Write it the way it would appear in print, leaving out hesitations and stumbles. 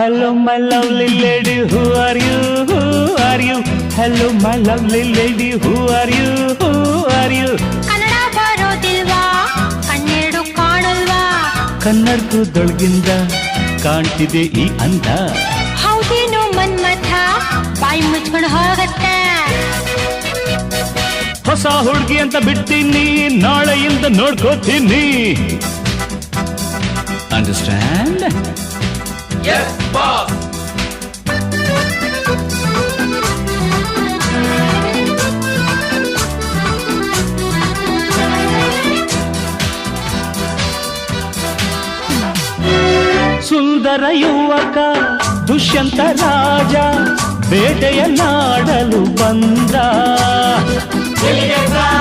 Hello my lovely lady, who are you? Who are you? Hello my lovely lady, who are you? Who are you? Kannada ಬರೋದಿಲ್ವಾ ಕಣ್ಣೆರಡು ಕಾಣಲ್ವಾ ಕನ್ನಡದೊಳಗಿಂದ ಕಾಣ್ತಿದೆ ಈ ಅಂದ. ಹೌದೇನು ಮನ್ಮಥ ಬಾಯಿ ಮುಚ್ಕೊಂಡು ಹೋಗತ್ತೆ. ಹೊಸ ಹುಡುಗಿ ಅಂತ ಬಿಡ್ತೀನಿ, ನಾಳೆಯಿಂದ ನೋಡ್ಕೋತೀನಿ. ಅಂಡರ್ಸ್ಟ್ಯಾಂಡ್? Yes, boss. ಸುಂದರ ಯುವಕ ದುಷ್ಯಂತ ರಾಜ ಬೇಟೆಯನ್ನಾಡಲು ಬಂದ.